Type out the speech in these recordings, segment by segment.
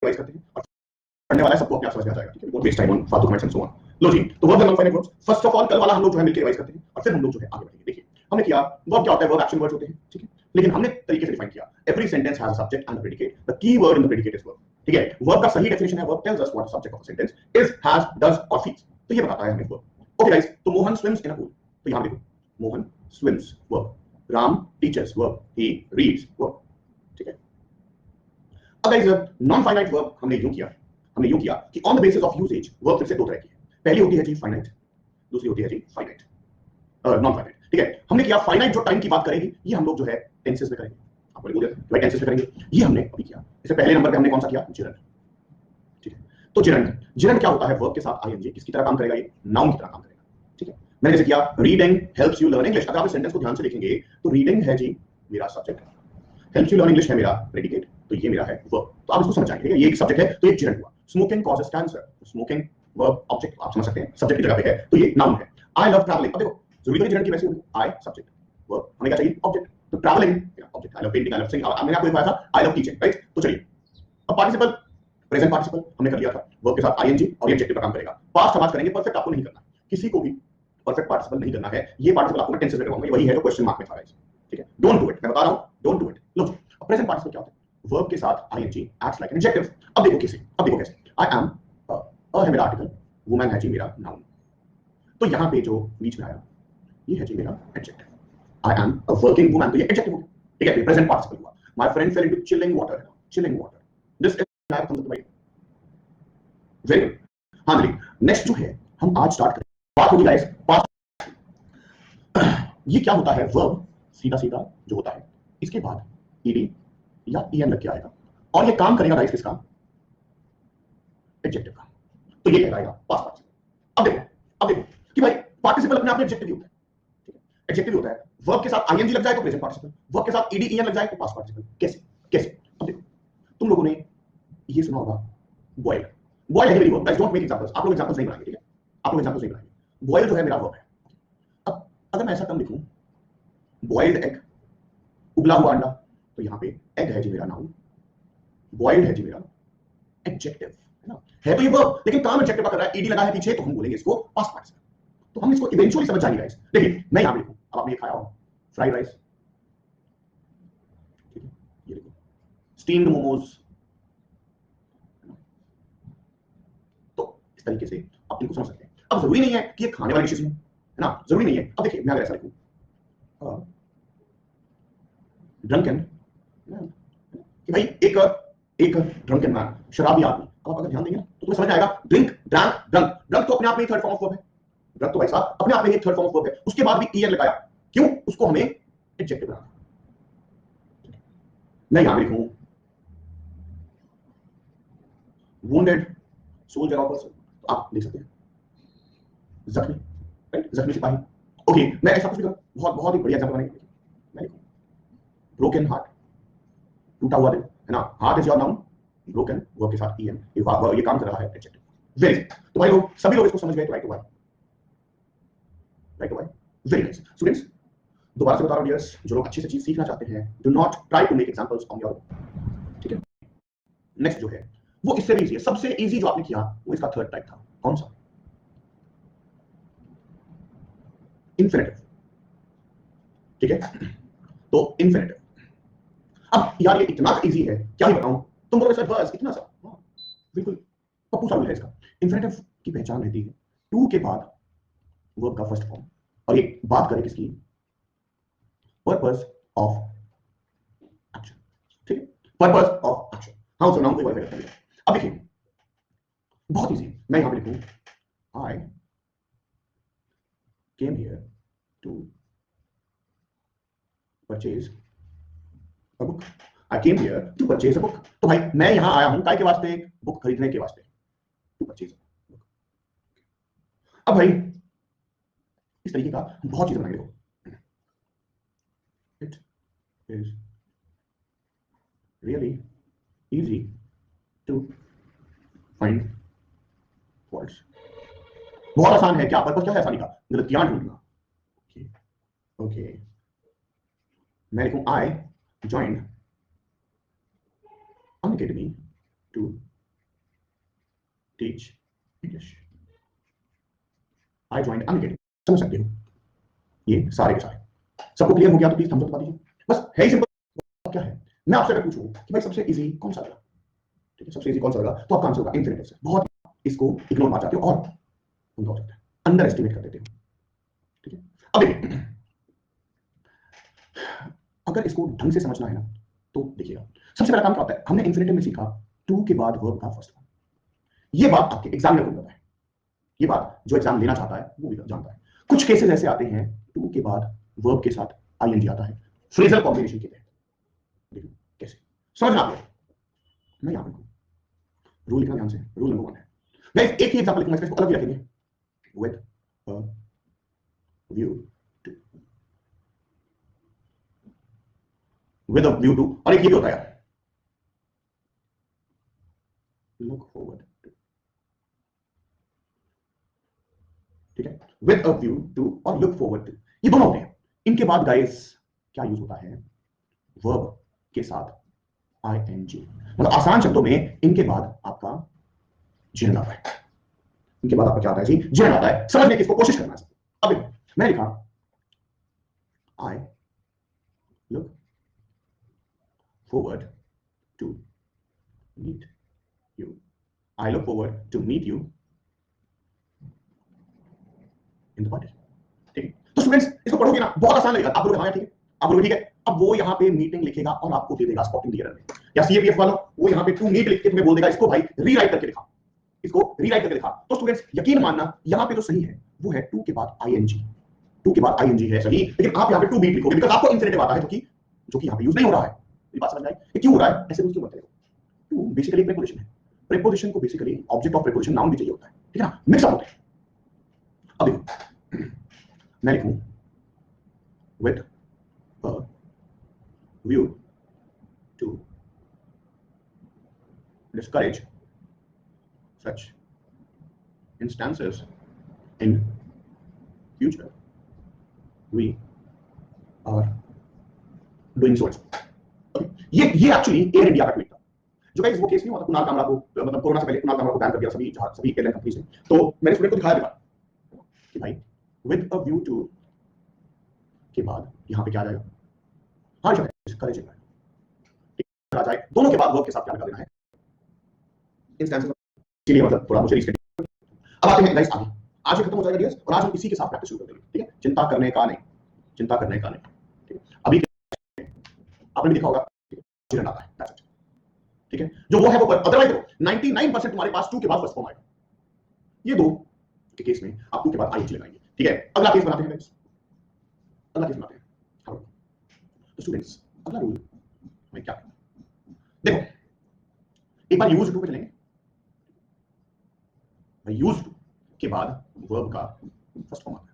Revise करते हैं और पढ़ने वाला है सबको अपने आप समझ में आ जाएगा, ठीक है? डोंट वेस्ट टाइम ऑन फालतू कमेंट्स एंड सो ऑन। लो जी, तो verb and non finite verbs, first of all कल वाला हम लोग जो है मिलकर रिवाइज करते हैं और फिर हम लोग जो है आगे बढ़ेंगे। देखिए हमने किया वर्ब क्या होता है, वर्ब एक्शन वर्ड्स होते हैं, ठीक है? लेकिन हमने तरीके से डिफाइन किया every sentence has a subject and a predicate, the key word in the predicate is verb, ठीक है? वर्ब का सही डेफिनेशन है verb tells us what the subject of a sentence is, has, does और feels, तो ये बताता है हमें वर्ब। ओके गाइस, तो मोहन स्विम्स इन अ पूल, तो यहां देखो Mohan swims verb, Ram teachers verb, he reads verb, ठीक है? अब गाइस नॉन फाइनाइट वर्ब हमने यूं किया कि on the basis of usage verb फिर से दो तरह की है। पहली होती है जी फाइनाइट, दूसरी होती है जी फाइनाइट, नॉन फाइनाइट, ठीक है? हमने किया फाइनाइट जो टाइम की बात करेगी ये हम लोग जो है टेंसेस में करेंगे, आपको बोले भाई टेंसेस में करेंगे, ये हमने अभी किया। इससे पहले नंबर पे हमने कौन सा किया, जिरंड, ठीक है? तो जिरंड क्या होता है, वर्ब के साथ आईएनजी किसकी तरह काम करेगा, ये नाउन की तरह काम करेगा, ठीक है? मैंने जैसे किया reading helps you learn English, अगर आप इस सेंटेंस को ध्यान से देखेंगे तो रीडिंग है जी मेरा subject, helps you learn English है मेरा प्रेडिकेट, तो ये मेरा है वर्ब, तो आप इसको समझ जाएंगे, ये एक सब्जेक्ट है तो ये जिरंड हुआ। Smoking causes cancer, smoking verb object आप समझ सकते हैं, सब्जेक्ट की जगह पे है तो ये नाउन है। आई लव ट्रैवलिंग, अब देखो जरूरी नहीं जिरंड की वैसे होगी, आई सब्जेक्ट वर्ब, हमें क्या चाहिए ऑब्जेक्ट, तो travelling object, I love painting, I love singing, मैंने आपको बताया था आई लव टीचिंग, राइट? तो चलिए अब पार्टिसिपल प्रेजेंट पार्टिसिपल हमने कर लिया था, वर्ब के साथ आईएनजी और ये एडजेक्टिव का काम करेगा। पास्ट हम आज करेंगे, परफेक्ट आपको नहीं करना, किसी को भी परफेक्ट पार्टिसिपल नहीं करना है, ये पार्टिसिपल आपको मैं टेंसेस में करवाऊंगा, वही है जो क्वेश्चन मार्क में था, ठीक है? डोंट डू इट, मैं बता रहा हूं डोंट डू इट। लो प्रेजेंट पार्टिसिपल क्या होता है, वर्ब के साथ I N G acts like an adjective. अब देखो कैसे, आई एम है मेरा आर्टिकल, वुमन है जी मेरा नाउन, तो यहां पे जो बीच में आया ये है जी मेरा adjective, I am a working woman, तो ये एडजेक्टिव हो गया, ठीक है? प्रेजेंट पार्टिसिपल हुआ। My friend fell into chilling water, chilling water, this is like thumbs up भाई, वेरी गुड। हाँ जी, नेक्स्ट जो है हम आज स्टार्ट करें, बात होगी गाइस पास्ट। ये क्या होता है, वर्ब सीधा सीधा जो होता है इसके बाद ईडी या ईएन लग के आएगा और ये काम करेगा गाइस किसका, एडजेक्टिव का, तो ये कहलाएगा पास्ट पार्टिसिपल। अब देखो कि भाई पार्टिसिपल अपने आप में एडजेक्टिव होता है, ठीक है? एडजेक्टिव होता है, वर्ब के साथ आईएनजी लग जाए तो प्रेजेंट पार्टिसिपल, वर्ब के साथ ईडी ईएन लग जाए तो पास्ट पार्टिसिपल। कैसे कैसे, अब देखो तुम लोगों ने ये सुना होगा बॉयल, बॉयल है मेरी verb, guys don't make examples, आप लोग एग्जांपल्स नहीं बनाएंगे, ठीक है? आप लोग एग्जांपल्स नहीं बनाएंगे, बॉयल जो है मेरा वर्ब है। अब अगर मैं ऐसा टर्म लिखूं बॉइल्ड एग, उबला हुआ अंडा, तो यहां पे एग है जी मेरा नाउन, बॉइल्ड है जी मेरा एडजेक्टिव, है ना? है तो ये वर्ब लेकिन काम एडजेक्टिव का कर रहा है, ईडी लगा है पीछे, तो हम बोलेंगे इसको पास्ट पार्टिसिपल। तो हम इसको इवेंचुअली समझ जाएंगे गाइस। देखिए मैं यहां पे लिखूं, अब आपने ये खाया होगा फ्राइड राइस, ठीक है? ये देखो स्टीम्ड मोमोज, तो इस तरीके से आप इनको समझ सकते हैं। अब जरूरी नहीं है कि ये खाने वाली डिशेस में, है ना? जरूरी नहीं है। अब देखिए मैं अगर ऐसा लिखूं ड्रंकन, कि भाई एक एक ड्रंकन मैन, शराबी आदमी, अब आप अगर ध्यान देंगे ना तो तुम्हें समझ आएगा ड्रिंक ड्रैंक ड्रंक, ड्रंक तो अपने आप में थर्ड फॉर्म ऑफ वर्ब है, ड्रंक तो भाई साहब अपने आप में एक थर्ड फॉर्म ऑफ वर्ब है, उसके बाद भी ईएन लगाया, क्यों? उसको हमें एडजेक्टिव बनाना। मैं यहां लिखूं वुंडेड सोल्जर ऑफ पर्सन, तो आप लिख सकते हैं जख्मी, राइट? जख्मी सिपाही। ओके मैं ऐसा कुछ भी करूं, बहुत बहुत ही बढ़िया एग्जांपल बनाएंगे, मैं लिखूं ब्रोकन हार्ट, टूटा हुआ दिल, है ना? Heart is your noun, broken verb के साथ ईएन, ये काम कर रहा है एडजेक्टिव। वेरी, तो भाई लोग सभी लोग इसको समझ गए, तो right why, right why, very nice. Students दोबारा से बता रहा हूं डियर्स, जो लोग अच्छे से चीज सीखना चाहते हैं do not try to make examples on your, ठीक है? नेक्स्ट जो है वो इससे भी इजी है, सबसे इजी जो आपने किया वो इसका थर्ड टाइप था, कौन सा? इन्फिनेटिव, ठीक है? तो इन्फिनेटिव, अब यार ये इतना इजी है क्या ही बताऊं, तुम बोलोगे सर बस इतना सा, हाँ बिल्कुल पप्पू सा है इसका। इन्फिनेटिव की पहचान रहती है टू के बाद वर्ब का फर्स्ट फॉर्म, और ये बात करें किसकी, पर्पस ऑफ एक्शन, ठीक है? पर्पस ऑफ एक्शन, हाँ उस नाम को वर्ब करते हैं। अब देखिए बहुत इजी, मैं यहां पे लिखूं I came here to purchase a book, I came here to purchase a book, तो भाई मैं यहां आया हूं काय के वास्ते, बुक खरीदने के वास्ते, टू परचेज। अब भाई इस तरीके का बहुत चीजें बनाएंगे, it is really easy to find faults, बहुत आसान है क्या, पर्पस क्या है आसानी का, गलतियां ढूंढना। ओके ओके मैं लिखूं I joined Unacademy to teach English. I joined Unacademy. समझ सकते हो ये सारे के सारे। सबको क्लियर हो गया तो प्लीज थम्स अप बता दीजिए। बस है ही सिंपल। क्या है, मैं आपसे अगर पूछूं कि भाई सबसे इजी कौन सा लगा, ठीक है, सबसे इजी कौन सा लगा, तो आपका आंसर होगा इंफिनिटिव से। बहुत इसको इग्नोर मार जाते हो और उनका हो जाता है, अंडर एस्टिमेट कर देते हो, ठीक है। अब देखिए, अगर इसको ढंग से समझना है ना तो देखिएगा, सबसे पहला काम क्या होता है, हमने इंफिनिटिव में सीखा टू के बाद वर्ब का फर्स्ट फॉर्म। ये बात आपके एग्जामिनर को भी पता है, ये बात जो एग्जाम लेना चाहता है वो भी जानता है। कुछ केसेस ऐसे आते हैं टू के बाद वर्ब के साथ आईएनजी आता है फ्रेजल कॉम्बिनेशन के तहत। देखिए कैसे समझना आप, मैं यहां पे रूल लिखना ध्यान से, रूल नंबर 1 है। मैं एक ही एग्जांपल लिखूंगा, इसको अलग ही रखेंगे, with a view to, with a view to, और एक ये भी होता है यार, लुक फॉरवर्ड टू, ठीक है, विद अ व्यू टू और लुक फॉरवर्ड टू, ये दोनों होते हैं। इनके बाद गाइस क्या यूज होता है, वर्ब के साथ आईएनजी, मतलब आसान शब्दों में इनके बाद आपका जिन आता है, इनके बाद आपका क्या आता है जी, जिन आता है। समझने की इसको कोशिश करना है। अब देखो मैंने लिखा I look forward to meet you. I look forward to meet you in the party. ठीक है, तो स्टूडेंट्स इसको पढ़ोगे ना बहुत आसान लगेगा, आप बोलोगे हाँ ठीक है, आप बोलोगे ठीक है। अब वो यहाँ पे मीटिंग लिखेगा और आपको दे देगा स्पॉटिंग द एरर में, या सीएपीएफ वाला वो यहाँ पे टू मीट लिख के तुम्हें बोल देगा इसको भाई रीराइट करके लिखा, इसको रीराइट करके लिखा। तो स्टूडेंट्स यकीन मानना यहाँ पे तो सही है, वो है टू के बाद आईएनजी, टू के बाद आईएनजी है सही, लेकिन आप यहाँ पे टू मीट लिखोगे बिकॉज आपको इंफिनिटिव आता है जो कि यहाँ पे यूज नहीं हो रहा है। ये बात समझ में आई, ये क्यों हो रहा है, ऐसे रूल क्यों बनते हैं। टू बेसिकली प्रीपोजिशन है, प्रीपोजिशन को basically object of preposition noun भी चाहिए होता है, ठीक है ना, मिक्स अप होते हैं। अब देखो मैं लिखूं with a view to discourage such instances in future we are doing so. ये एक्चुअली एयर इंडिया का ट्वीट था, जो गाइस वो केस नहीं हुआ था कुणाल कामरा को, मतलब कोरोना से पहले कुणाल कामरा को बैन कर दिया सभी एयरलाइन कंपनीज ने। तो मैंने स्टूडेंट को दिखाया था कि भाई विद अ व्यू टू के बाद यहां पे क्या आ जाएगा, हाँ डिस्करेज आ जाए, दोनों के बाद वर्ब के साथ क्या लगा देना है इंस्टेंसेस, इसलिए मतलब थोड़ा मुझे रीस्टेट। अब आते हैं गाइस आगे, आज ये खत्म हो जाएगा डियर्स, और आज हम इसी के साथ प्रैक्टिस शुरू कर देंगे, ठीक है, चिंता करने का नहीं, चिंता करने का नहीं, ठीक है। अभी आपने भी देखा होगा चिरन आता है, ठीक है, जो वो है वो, अदरवाइज 99% तुम्हारे पास टू के बाद फर्स्ट फॉर्म आएगा। ये दो के केस में आप टू के बाद आईएनजी लगाएंगे, ठीक है। अगला केस बनाते हैं गाइस, अगला केस बनाते हैं। तो स्टूडेंट्स अगला रूल मैं क्या करूं, देखो एक बार यूज टू पे चलेंगे, भाई यूज टू के बाद वर्ब का फर्स्ट फॉर्म आता है,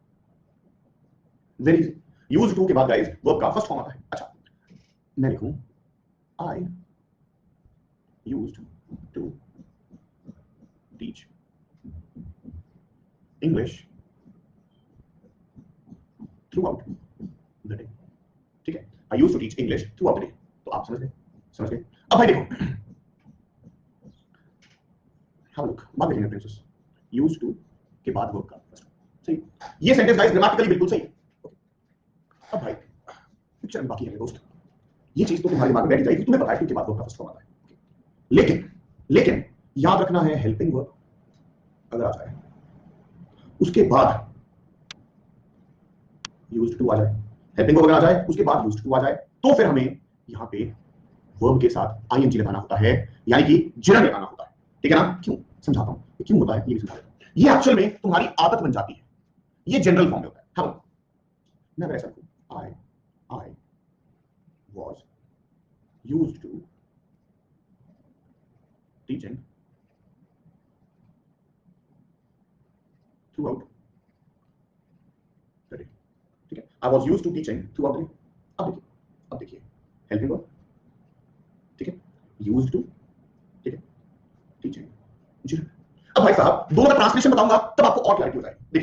वेरी इजी, यूज टू के बाद गाइस वर्ब का फर्स्ट फॉर्म आता है। अच्छा मैं लिखूं आई used to teach English throughout the day, ठीक है, I used to teach English throughout the day। तो आप समझ गए, समझ गए। अब भाई देखो हाँ लुक बाद में रेफरेंसेस, used to के बाद वर्ब का फर्स्ट, सही, ये सेंटेंस गाइस ग्रामेटिकली बिल्कुल सही है। अब भाई पिक्चर में बाकी है दोस्त, ये चीज तो तुम्हारे दिमाग में बैठ जाएगी, तुम्हें पता है कि बाद वर्ब का फर्स्ट फॉर्म आता है, लेकिन याद रखना है हेल्पिंग वर्ब अगर आ जाए उसके बाद यूज्ड टू आ जाए, हेल्पिंग वर्ब अगर आ जाए उसके बाद यूज्ड टू आ जाए, तो फिर हमें यहां पे वर्ब के साथ आईएनजी लगाना होता है, यानी कि जिरन लगाना होता है, ठीक है ना। क्यों समझाता हूं, ये क्यों होता है ये भी समझा देता हूं। ये एक्चुअल में तुम्हारी आदत बन जाती है, ये जनरल फॉर्म में होता है। हाँ मैं अगर ऐसा लिखूं I was used to teaching throughout the day, ठीक है, I was used to teaching throughout the day। अब देखिए हेल्पिंग वर्ब, ठीक है, used to, ठीक है, टीचिंग जी। अब भाई साहब दोनों का ट्रांसलेशन बताऊंगा तब आपको और क्लैरिटी हो जाएगी।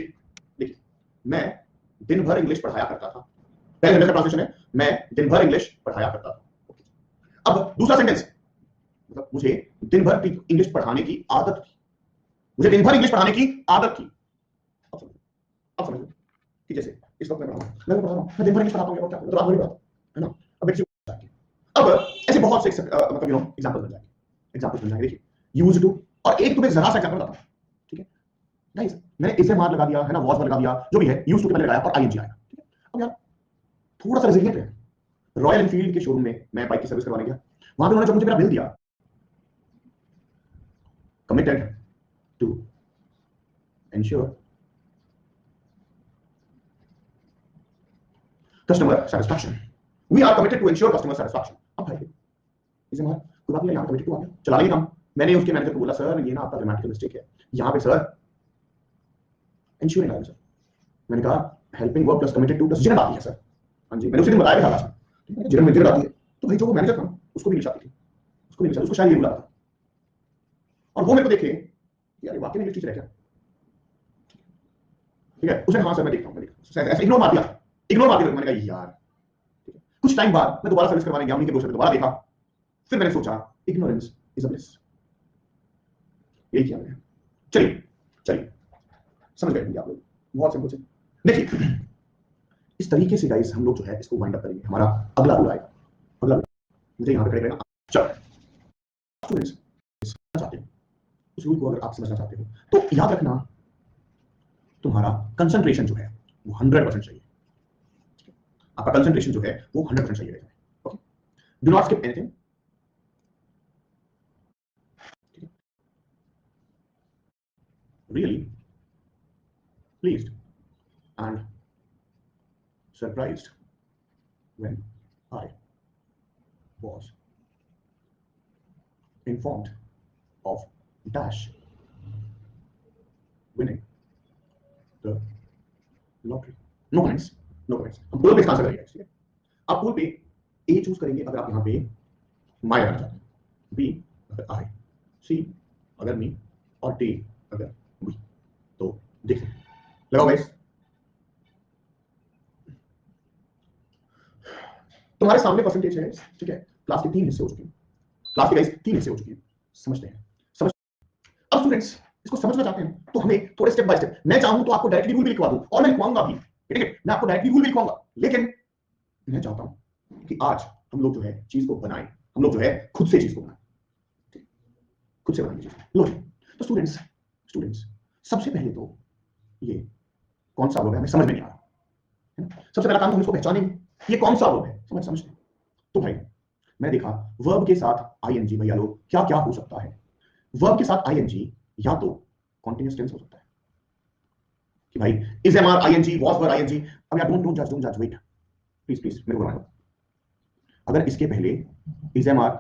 देखिए मैं दिन भर इंग्लिश पढ़ाया करता था, पहले सेंटेंस का ट्रांसलेशन है मैं दिन भर इंग्लिश पढ़ाया करता था। अब दूसरा सेंटेंस मतलब मुझे दिन भर इंग्लिश पढ़ाने की आदत थी, मुझे दिन भर इंग्लिश पढ़ाने की आदत थी। अब समझ लो कि जैसे इस वक्त मैं पढ़ा रहा हूं, मैं दिन भर इंग्लिश पढ़ाता हूं, क्या तो रात भर ही पढ़ाता है ना। अब एक अब ऐसे बहुत से मतलब एग्जांपल बन जाएंगे। देखिए यूज्ड टू, और एक तुम्हें जरा सा एग्जांपल बताता हूं, ठीक है गाइस। मैंने इसे मार लगा दिया है ना, वॉज लगा दिया, जो भी है, यूज्ड टू के पहले लगाया और आईएनजी आया, ठीक है। अब यार थोड़ा सा रेजिलिएंट है। रॉयल एनफील्ड के शोरूम में मैं बाइक की सर्विस करवाने गया, वहां पे उन्होंने जब मुझे मेरा बिल दिया, committed to ensure customer satisfaction, we are committed to ensure customer satisfaction. अब भाई इसे मार कोई बात नहीं, यहां कमिटेड टू आ गया, चला लेंगे काम। मैंने उसके मैनेजर को बोला, सर ये ना आपका ग्रामेटिकल मिस्टेक है यहां पे सर, एंश्योरिंग आ गया सर। मैंने कहा helping verb plus committed to plus gerund आती है सर। हाँ जी, मैंने उसी दिन बताया था लास्ट, जिरन में जिरन आती है। तो भाई जो वो मैनेजर था उसको भी इंग्लिश आती थी, उसको भी इंग्लिश, उसको शायद ये बुला था, और वो मेरे को देखे यार वाकई में टीचर है क्या, ठीक है। उसने हाँ सर मैं देखता हूँ, ऐसे इग्नोर मार दिया, इग्नोर मार दिया। मैंने कहा यार, कुछ टाइम बाद मैं दोबारा सर्विस करवाने गया, उन्हीं के दोस्त ने दोबारा देखा, फिर मैंने सोचा इग्नोरेंस इज अ ब्लिस, यही किया मैंने। चलिए चलिए समझ गए आप लोग, बहुत सिंपल से। देखिए इस तरीके से गाइस हम लोग जो है इसको वाइंड अप करेंगे। हमारा अगला रूल आएगा, अगला मुझे यहाँ पे खड़े रहना। चलो स्टूडेंट्स समझना चाहते हो उस रूल को, अगर आप समझना चाहते हो तो याद रखना तुम्हारा कंसंट्रेशन जो है वो 100% चाहिए। आपका कंसंट्रेशन जो है वो 100% चाहिए रहेगा। Okay, do not skip anything. Really pleased and surprised when I was informed of Dash winning the lottery. No comments, no comments. हम पूल पे इसका आंसर करेंगे, ठीक है। आप पूल पे ए चूज करेंगे अगर आप यहाँ पे माई लगाना चाहते हैं, बी अगर आई, सी अगर मी, और डी अगर वी। तो देखिए लगाओ गाइस, तुम्हारे सामने परसेंटेज है, ठीक है। क्लास के 3 हिस्से हो चुके हैं, क्लास के गाइस 3 हिस्से हो चुके हैं, समझते हैं समझ। अब स्टूडेंट्स इसको समझना चाहते हैं तो हमें थोड़े स्टेप बाय स्टेप, मैं चाहूं तो आपको डायरेक्टली रूल भी लिखवा दूं और मैं लिखवाऊंगा भी, ठीक है। मैं आपको डायरेक्टली रूल भी लिखवाऊंगा, लेकिन मैं चाहता हूं कि आज हम लोग जो है चीज को बनाएं, हम लोग जो है खुद से चीज को बनाएं, खुद से बनाएंगे चीज। लो तो स्टूडेंट्स स्टूडेंट्स सबसे पहले तो ये कौन सा वर्ब है हमें समझ में नहीं आ रहा है ना। सबसे पहला काम तो हम इसको पहचानेंगे ये कौन सा वर्ब है, समझते हैं। तो भाई मैं देखा वर्ब के साथ आईएनजी, भैया लोग क्या क्या हो सकता है। वर्ब के साथ आईएनजी या तो कॉन्टिन्यूअस टेंस हो सकता है कि भाई is am are I N G, was were I N G. अब यार डोंट जज, वेट प्लीज प्लीज मेरे को बनाओ। अगर इसके पहले is am are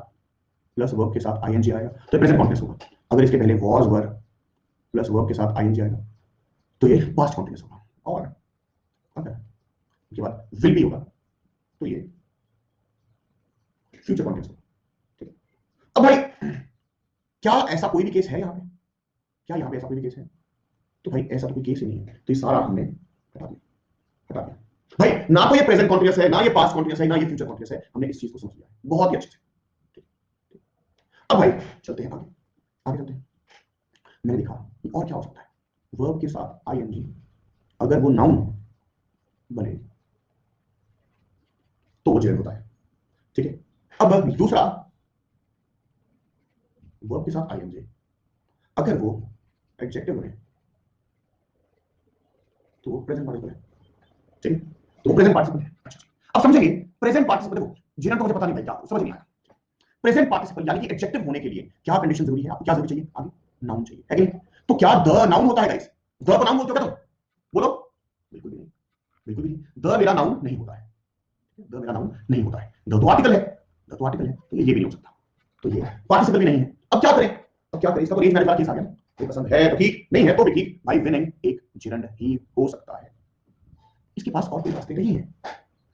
plus verb के साथ आईएनजी आएगा तो प्रेजेंट कॉन्टिन्यूअस होगा। अगर इसके पहले वाज वर प्लस वर्ब के साथ आईएनजी आएगा तो ये पास्ट कॉन्टिन्यूअस होगा। और अगर इसके बाद विल भी होगा तो ये फ्यूचर कॉन्टिन्यूअस होगा, ठीक है। अब भाई क्या ऐसा कोई भी केस है यहाँ पे, क्या यहाँ पे ऐसा कोई भी केस है? तो भाई ऐसा तो कोई केस ही नहीं है, तो ये सारा हमने हटा दिया भाई। ना तो ये प्रेजेंट कॉन्टिन्यूअस है, ना ये पास्ट कॉन्टिन्यूअस है, ना ये फ्यूचर कॉन्टिन्यूअस है। हमने इस चीज को समझ लिया है बहुत ही अच्छे से। अब भाई चलते हैं आगे, आगे चलते हैं। मैंने देखा कि और क्या हो सकता है। वर्ब के साथ आईएनजी अगर वो नाउन बने तो वो जेर होता है, ठीक है। अब दूसरा, वर्ब के साथ आईएनजी अगर वो एडजेक्टिव बने तो वो प्रेजेंट पार्टिसिपल है, ठीक है। तो प्रेजेंट पार्टिसिपल है। अच्छा अब समझेंगे प्रेजेंट पार्टिसिपल। देखो जिन्हें तो मुझे पता नहीं भाई क्या समझ नहीं आया। प्रेजेंट पार्टिसिपल यानी कि एडजेक्टिव होने के लिए क्या कंडीशन जरूरी है, आपको क्या जरूरी चाहिए आगे, नाउन चाहिए है कि नहीं। तो क्या द नाउन होता है गाइस, द को नाउन बोलते हो क्या तुम, बोलो। बिल्कुल भी नहीं, बिल्कुल भी नहीं। द मेरा नाउन नहीं होता है, द मेरा नाउन नहीं होता है। द तो आर्टिकल है, द तो आर्टिकल है, तो ये भी नहीं हो सकता, तो ये पार्टिसिपल भी नहीं है। अब क्या करें, अब क्या करें, इसका तो रेंज मैंने केस आ गया। कोई पसंद है तो ठीक, नहीं है तो भी ठीक। भाई विनिंग एक जिरंड ही हो सकता है, इसके पास और कोई रास्ते नहीं है।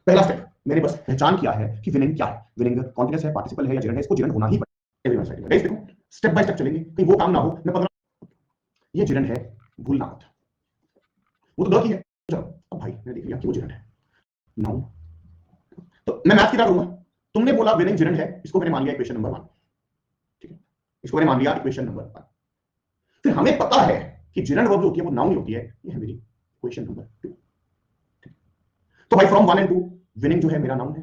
पहला स्टेप मैंने बस पहचान किया है कि विनिंग क्या है, विनिंग कॉन्टिन्यूअस है, पार्टिसिपल है या जिरंड है, इसको जिरंड होना ही पड़ेगा। गाइस देखो स्टेप बाय स्टेप चलेंगे, कहीं वो काम ना हो मैं 15 ये जिरंड है भूलना मत, वो तो द की है। चलो अब भाई मैंने देख लिया कि वो जिरंड है नाउन, तो मैं मैथ की तरह करूंगा। तुमने बोला विनिंग जिरंड है, इसको मैंने मान लिया इक्वेशन नंबर 1, ठीक है। इसको मैंने मान लिया इक्वेशन नंबर 1। फिर हमें पता है कि जिरंड वर्ब जो होती है वो नाउन ही होती है। ये है मेरी क्वेश्चन नंबर 2। तो भाई फ्रॉम 1 एंड 2 विनिंग जो है मेरा नाउन है।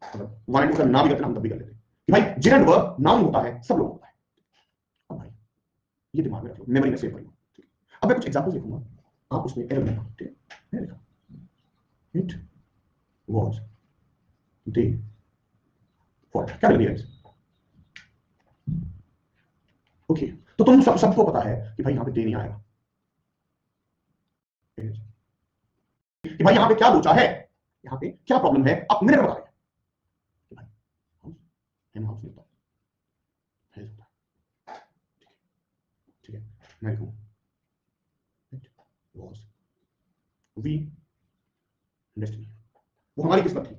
अगर 1 एंड 2 का ना भी करते हम तब भी कर लेते कि भाई जिरंड वर्ब नाउन होता है, सब लोग होता है। अब भाई ये दिमाग में रख लो, मेमोरी में सेव कर लो। अब मैं कुछ एग्जांपल्स लिखूंगा, आप उसमें एरर लिखना। ठीक है, मैं लिखा इट वाज दे फॉल्ट, क्या लिख दिया? ओके, तो तुम सबको पता है कि भाई यहां पे दे नहीं आएगा, कि भाई यहां पे क्या लोचा है, यहां पे क्या प्रॉब्लम है, आप मेरे को बता देंगे कि भाई हाउस एम हाउस नहीं होता है, होता है। ठीक है, मैं लिखूं इट वाज वी डेस्टिनी, वो हमारी किस्मत थी।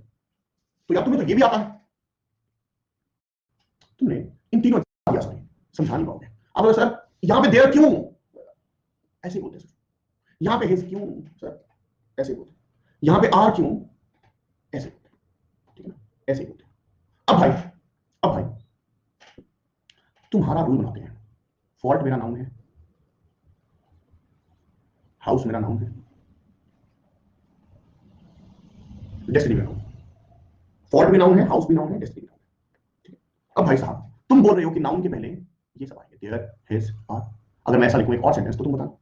तो यार तुम्हें तो ये भी आता है, तुमने इन तीनों दिया सर, समझा नहीं पाओगे। अब सर यहां पे देर क्यों, ऐसे बोलते सर। यहां पे हिज क्यों सर, ऐसे बोलते। यहां पे आर क्यों, ऐसे बोलते। ठीक है ना, ऐसे बोलते। अब भाई तुम्हारा रूल बनाते हैं। फॉल्ट मेरा नाउन है, हाउस मेरा नाउन है, डेस्टिनी मेरा नाउन। फॉल्ट भी नाउन है, हाउस भी नाउन है, डेस्टिनी नाउन है। ठीक है, अब भाई साहब तुम बोल रहे हो कि नाउन के पहले ये सब आएंगे, देयर हिज आर। अगर मैं ऐसा लिखूं एक और सेंटेंस तो तुम बताना।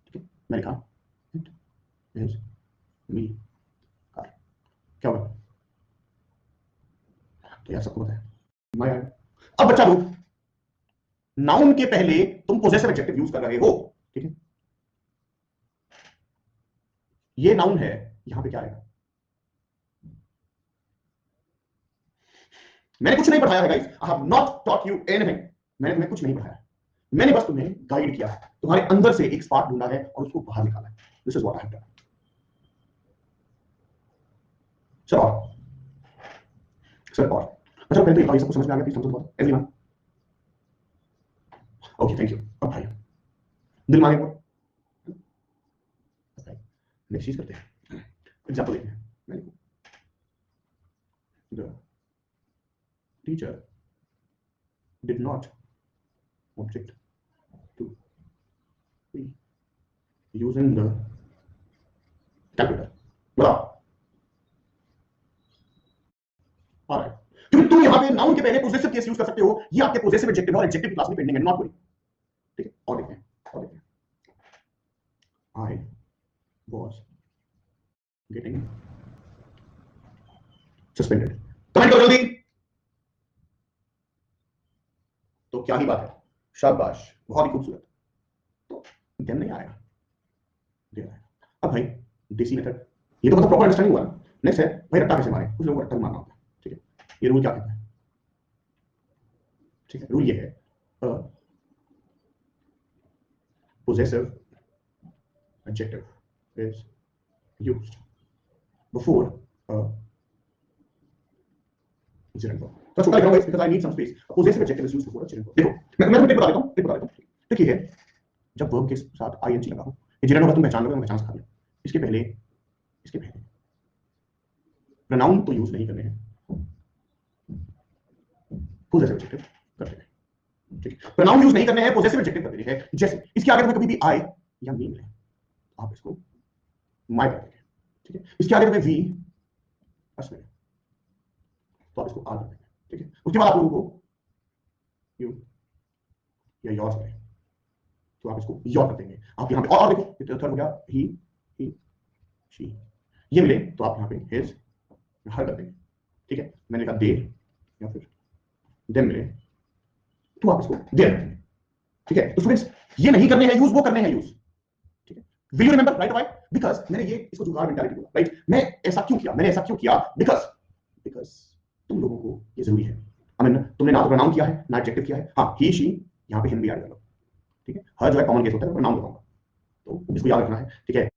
ठीक है, मैं लिखा इट इज मी कार, क्या होगा? तो यार सबको पता है मैं आया। अब बच्चा लोग, नाउन के पहले तुम पोजेसिव एडजेक्टिव यूज कर रहे हो। ठीक है, ये नाउन है, यहां पे क्या आएगा? मैंने कुछ नहीं पढ़ाया है guys, I have not taught you anything. मैंने तुम्हें कुछ नहीं पढ़ाया, मैंने बस तुम्हें गाइड किया है, तुम्हारे अंदर से एक स्पार्क ढूंढा है और उसको बाहर निकाला है। This is what I have done. Sir और सर और अच्छा, पहले तो एक बार ये सबको समझ में आ गया, प्लीज समझो बात एवरीवन। Okay thank you. अब भाई दिल मांगे वो, नेक्स्ट चीज करते हैं, एग्जांपल देखते हैं। मैं लिखूं the teacher did not object to be using the calculator. बताओ। ऑलराइट, क्योंकि तुम यहां पे नाउन के पहले पोजेसिव केस यूज कर सकते हो, ये आपके पोजेसिव एडजेक्टिव है और एडजेक्टिव क्लास में पेंडिंग है, नॉट वरी। ठीक है, और देखते हैं, और देखते हैं। I was getting suspended. Comment करो जल्दी। तो क्या ही बात है, शाबाश, बहुत ही खूबसूरत। तो देन नहीं आएगा, दे आएगा। अब भाई देसी मेथड, ये तो मतलब प्रॉपर अंडरस्टैंडिंग हुआ ना। नेक्स्ट है भाई रट्टा कैसे मारे, कुछ लोगों को रट्टा मारना होता है। ठीक है, ये रूल क्या कहता है? ठीक है, रूल ये है, possessive adjective is used before a gerund verb. तो छोटा लिख रहा हूं because I need some space. A possessive adjective is used before a gerund verb. देखो मैं तुम्हें बता देता हूं। ठीक है, जब वर्ब के साथ ing लगा हो, ये gerund verb तुम पहचान लोगे, मैं पहचान सकता हूं। इसके पहले प्रोनाउन तो यूज नहीं करने हैं, possessive adjective करते हैं। ठीक है, प्रोनाउन यूज नहीं करने हैं, possessive adjective करते हैं। जैसे इसके आगे तुम्हें कभी भी I या me मिले, आप इसको my कर देंगे। ठीक है, इसके आगे तुम्हें V बस मिले तो आप इसको आर कर देंगे। ठीक है, उसके बाद आप लोगों को यू या योर्स मिले तो आप इसको योर कर देंगे। आप यहाँ पे और देखो थर्ड हो गया ही शी, ये मिले तो आप यहाँ पे हिज हर कर देंगे। ठीक है, मैंने कहा दे या फिर देम मिले तो आप इसको देर कर देंगे। ठीक है, तो स्टूडेंट्स ये नहीं करने हैं यूज, वो करने हैं यूज। ठीक है, will you remember right? Why? Because मैंने ये इसको जुगाड़ मेंटालिटी बोला, राइट? मैं ऐसा क्यों किया, मैंने ऐसा क्यों किया? बिकॉज तुम लोगों को ये जरूरी है। आई मीन तुमने ना तो प्रोनाउन किया है ना एडजेक्टिव किया है। हाँ ही शी, यहाँ पे हिम भी ऐड कर लो। ठीक है, हर जो है कॉमन केस होता है, प्रोनाउन लगाऊंगा तो इसको याद रखना है। ठीक है,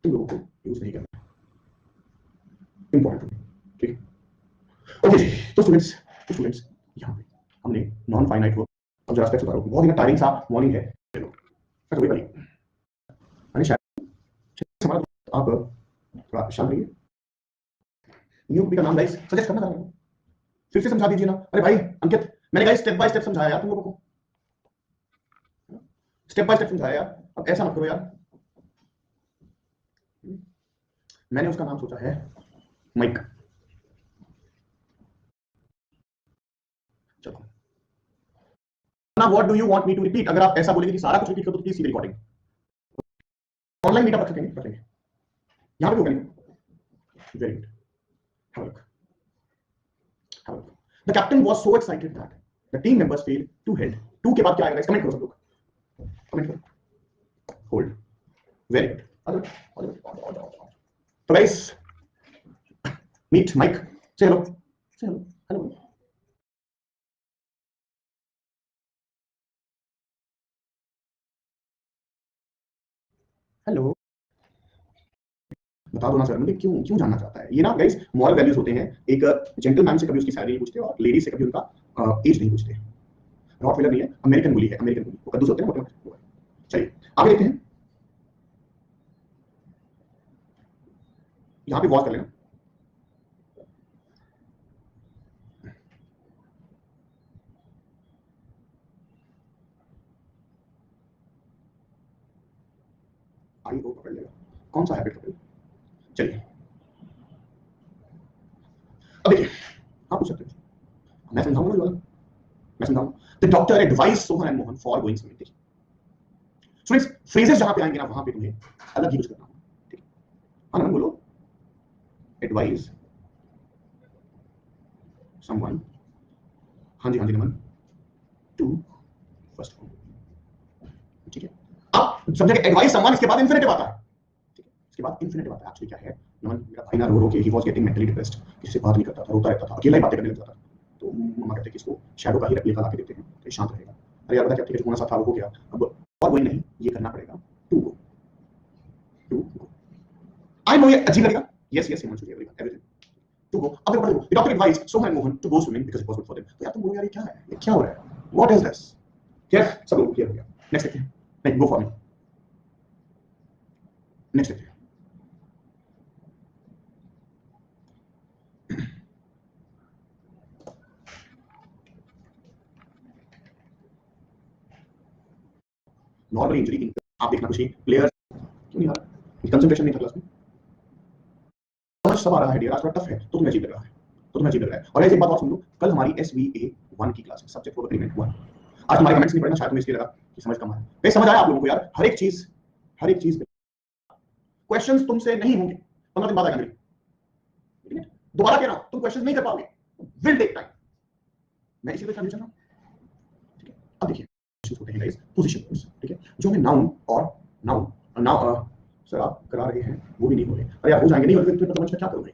तुम लोगों को यूज नहीं करना है, इंपॉर्टेंट। ठीक है, ओके जी। तो स्टूडेंट्स यहाँ पे हमने नॉन फाइनाइट वर्ब, अब जरा स्टेप्स उतारो, बहुत ही टायरिंग सा मॉर्निंग है। चलो अच्छा कोई बात नहीं, शायद आप थोड़ा शांत रहिए। न्यू का नाम गाइस सजेस्ट करना था, फिर से समझा दीजिए ना। अरे भाई अंकित, मैंने गाइस स्टेप बाय स्टेप समझाया यार तुम लोगों को। स्टेप बाय स्टेप समझाया यार, अब ऐसा मत करो यार। मैंने उसका नाम सोचा है माइक। चलो ना, what do you want me to repeat? अगर आप ऐसा बोलेंगे कि सारा कुछ रिपीट करो तो please see recording. Online meetup रखेंगे, यहां पे भी होगा। Very good, have a look, have a look. The captain was so excited that the team members failed to held. To के बाद क्या आएगा गाइस? कमेंट करो सब लोग, कमेंट करो। Hold, very good. तो गाइस, मीट माइक, से हेलो, से हेलो, हेलो। हेलो, बता दो ना सर, मुझे क्यों क्यों जानना चाहता है ये ना गाइस? मॉरल वैल्यूज होते हैं। एक जेंटलमैन से कभी उसकी सैलरी नहीं पूछते, और लेडी से कभी उनका एज नहीं पूछते। रॉटविलर नहीं है, अमेरिकन बुली है, अमेरिकन बुली। वो कद्दूस होते हैं मोटे मोटे। चलिए आगे देखते हैं, यहाँ पे वॉच कर लेना। आई वो पकड़ लेगा, कौन सा हैबिट पकड़। चलिए अब देखिए, आप पूछ सकते हैं, मैं समझाऊंगा जो, मैं समझाऊंगा। The doctor advise Sohan and Mohan for going swimming. Students, phrases जहां पे आएंगे ना, वहां पे तुम्हें अलग ही कुछ करना होगा, ठीक है? हाँ ना, बोलो। एडवाइज समवन, हाँ जी हाँ जी नमन, टू फर्स्ट, ठीक है? अब समझे एडवाइस समवन, इसके बाद इन्फिनेटिव आता है, ठीक है? इसके बाद इन्फिनेटिव आता है। एक्चुअली क्या है, नमन मेरा भाई ना रो रो के he was getting mentally depressed, किसी से बात नहीं करता था, रोता रहता था, अकेला ही बातें करने लग जाता था। तो मम्मा कहते कि इसको शैडो का ही रेप्लिका ला के देते हैं तो ये शांत रहेगा। अरे यार बता क्या, ठीक है, जो होना सा था वो हो गया, अब और वही नहीं, ये करना पड़ेगा। To go, to go. I know ये अजीब लगेगा, yes yes Himanshu ji, everything to go. अब देखो the doctor advise Sohan and Mohan to go swimming because it was good for them. तो यार तुम बोलो यार ये क्या है, ये क्या हो रहा है, व्हाट इज दिस? क्लियर, सब लोग क्लियर हो गया? नेक्स्ट देखते हैं, नहीं गो फॉर मी, नेक्स्ट देखते हैं। नॉर्मल इंजरी, आप देखना कुछ नहीं, प्लेयर क्यों नहीं आ रहा, कंसंट्रेशन नहीं था क्लास में, समझ सब आ रहा है डियर, आज थोड़ा टफ है तो तुम्हें अजीब लग रहा है, तो तुम्हें अजीब लग रहा है। और ऐसे एक बात और सुन लो, कल हमारी SVA 1 की क्लास है, सब्जेक्ट फॉर एग्रीमेंट 1। आज तुम्हारे कमेंट्स नहीं पढ़ना, शायद तुम्हें इसलिए लगा कि समझ कम आया। ये समझ आया आप लोगों को यार? हर एक चीज क्वेश्चंस तुमसे नहीं होंगे, 15 दिन बाद आएंगे, ठीक है? दोबारा कह रहा हूं, तुम क्वेश्चंस नहीं कर पाओगे, विल टेक टाइम। मैं इसी पे चल रहा हूं, ठीक है? अब देखिए इश्यूज होते हैं गाइस, पोजीशन वर्ड्स, ठीक है? जो हमें नाउन और नाउन नाउ सर आप करा रहे हैं वो भी नहीं हो रहे, अरे यार हो जाएंगे, नहीं होते तो समझ में क्या करोगे?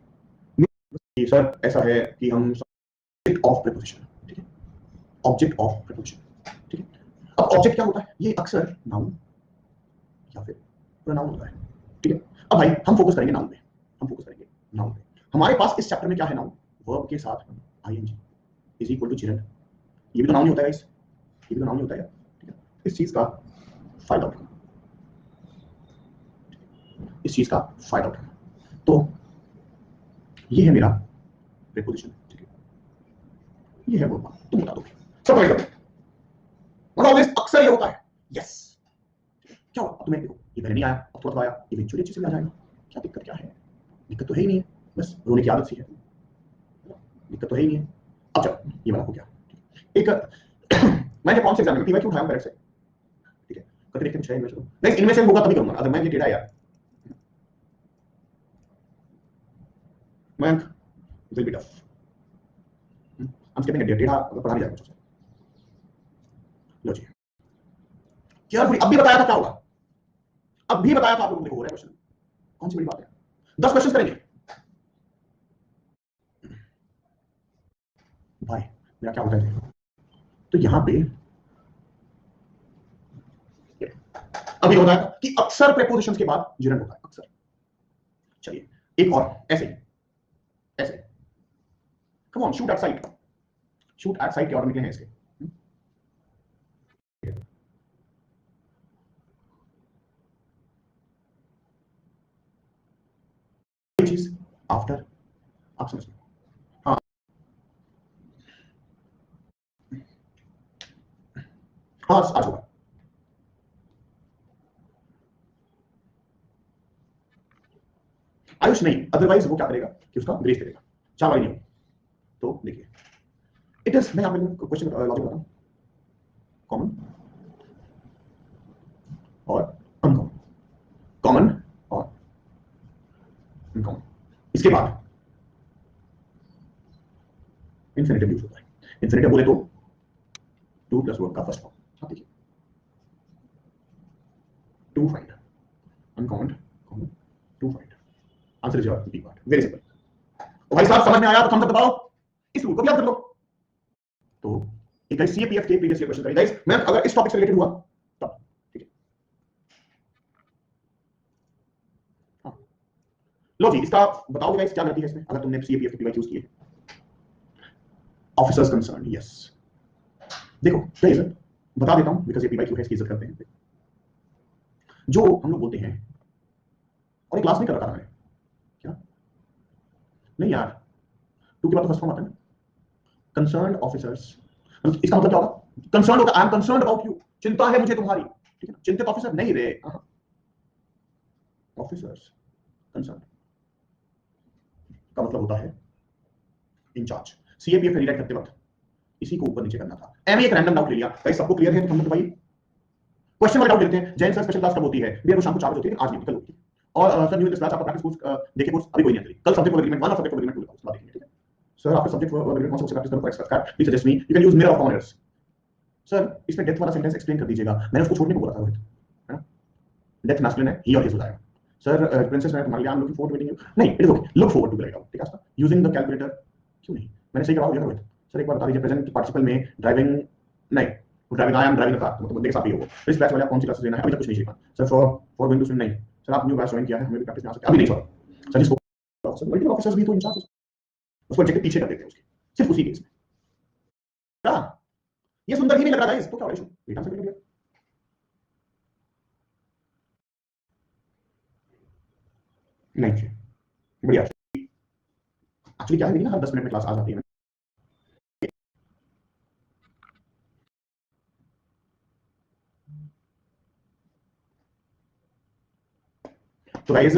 कि सर ऐसा है कि हम ऑब्जेक्ट ऑफ प्रीपोजिशन, ठीक है? ऑब्जेक्ट ऑफ प्रीपोजिशन, ठीक है? अब ऑब्जेक्ट क्या होता है? ये अक्सर नाउन या फिर प्रोनाउन होता है, ठीक है? अब भाई हम फोकस करेंगे नाउन पे, हम फोकस करेंगे नाउन पे। हमारे पास इस चैप्टर में क्या है? नाउन, वर्ब के साथ ing is equal to children. ये भी तो नाउन ही होता है गाइस, ये भी तो नाउन ही होता है, ठीक है? इस चीज का फाइंड आउट, इस चीज का फाइंड आउट। तो ये है मेरा प्रीपोजिशन, ठीक है? ये है वर्ब, तुम बता दो सब कमेंट करो, मतलब ऑलवेज अक्सर ये होता है। यस, क्या हुआ? अब तुम्हें देखो ये पहले नहीं आया, अब थोड़ा आया, इवेंचुअली अच्छे से आ जाएगा। क्या दिक्कत क्या है? दिक्कत तो है ही नहीं है, बस रोने की आदत सी है, दिक्कत तो है ही नहीं है। अब चलो ये वाला हो गया, एक मैंने कौन से एग्जाम में टीवाई क्यों उठाया डायरेक्ट से, ठीक है? करके देखते कुछ है इनमें से, नहीं इनमें से होगा तभी करूंगा, अगर मैं ये टेढ़ा यार मैं विल बी टफ, हम स्किपिंग एट टेढ़ा अगर पढ़ा भी जाएगा कुछ। लो जी, केयरफुली, अब भी बताया था क्या होगा, अब भी बताया था आप लोगों को, हो रहा है क्वेश्चन, कौन सी बड़ी बात है? 10 क्वेश्चन करेंगे भाई, मेरा क्या होता है? तो यहाँ पे अभी होता है कि अक्सर प्रेपोजिशंस के बाद जिरन होता है, अक्सर। चलिए एक और ऐसे ही, ऐसे, come on shoot at site, shoot at site के ऑर्डर निकले हैं इसके, चीज आफ्टर, आप समझ, हाँ हाँ आज होगा, आयुष नहीं, अदरवाइज वो क्या करेगा कि उसका ग्रेस करेगा, 4 वाली नहीं होगी। तो देखिए इट इज, मैं आपको क्वेश्चन लॉजिक बताऊं, कॉमन और अनकॉमन, कॉमन और अनकॉमन, इसके बाद इंफिनिटिव यूज होता है। इंफिनिटिव बोले तो 2 प्लस वर्ब का फर्स्ट फॉर्म, आप देखिए to find, uncommon common, to find, answer is your b part, very simple. तो भाई साहब समझ में आया तो थम्स अप दबाओ, इस रूल को भी याद कर लो। तो एक गाइस सीएपीएफ के प्रीवियस ईयर क्वेश्चन करें गाइस, मैं अगर इस टॉपिक से रिलेटेड हुआ तब, ठीक है। हाँ लो जी, इसका बताओगे गाइस क्या गलती है इसमें अगर तुमने सीएपीएफ के पीवाई यूज किए। Officers concern, yes. देखो क्या इज्जत बता देता हूं, बिकॉज़ ये पीवाई है, इसकी इज्जत करते हैं। जो हम लोग बोलते हैं, और एक क्लास नहीं कर रखा था मैंने क्या, नहीं यार, टू के बाद तो फर्स्ट फॉर्म आता है ना, कंसर्न्ड ऑफिसर्स, इसका मतलब क्या होगा, कंसर्न होगा, I am concerned about you, चिंता है मुझे तुम्हारी, ठीक है ना, चिंतित ऑफिसर नहीं रे, ऑफिसर्स कंसर्न का मतलब होता है इंचार्ज। सीएपीएफ में रीडाइट करते वक्त इसी को ऊपर नीचे करना था। एम एक रैंडम डाउट ले लिया, भाई सबको क्लियर है तो हम लोग भाई क्वेश्चन वाला डाउट लेते हैं। जैन सर स्पेशल क्लास कब होती है भैया, वो शाम को 4 बजे होती है, आज नहीं कल होती है। और सर न्यू क्लास आपका प्रैक्टिस कोर्स देखे, कोर्स अभी कोई नहीं है, कल सब्जेक्ट वर्क एग्रीमेंट 1 और सब्जेक्ट वर्क एग्रीमेंट 2 उसके बाद देखेंगे, ठीक है। सर आपका सब्जेक्ट वर्क एग्रीमेंट कौन सा प्रैक्टिस करो, expert please suggest me, you can use mirror of commoners. Sir इसमें डेथ वाला सेंटेंस एक्सप्लेन कर दीजिएगा, मैंने उसको छोड़ने को बोला था रोहित, है ना, डेथ मैस्कुलिन है, ही और हिज हो जाएगा। सर प्रिंसेस मैं तुम्हारे लिए I am looking forward to meeting you, नहीं it is okay, look forward to write out, ठीक है। यूजिंग द कैलकुलेटर, क्यों नहीं, मैंने सही करवा दिया रोहित। सर एक बार बता दीजिए प्रेजेंट पार्टिसिपल में ड्राइविंग, नहीं driving, I am driving a car, मतलब बंदे के साथ ही हो, इस बैच वाले आप कौन सी क्लासेस लेना है, अभी तक कुछ नहीं सीखा। Sir for going to swim, नहीं सर आप न्यू बैच ज्वाइन किया है, हमें भी प्रैक्टिस में आ सकते, अभी नहीं सर। सर इसको मल्टीपल ऑफिसर्स भी तो इंचार्ज, उसको एग्जेक्टिव पीछे कर देते हैं उसके, सिर्फ उसी केस में। क्या ये सुंदर ही नहीं लग रहा है, इसको क्या इशू, बेटा से कर नहीं, बढ़िया। एक्चुअली क्या है मेरी ना हर 10 मिनट में क्लास आ जाती है। तो गाइस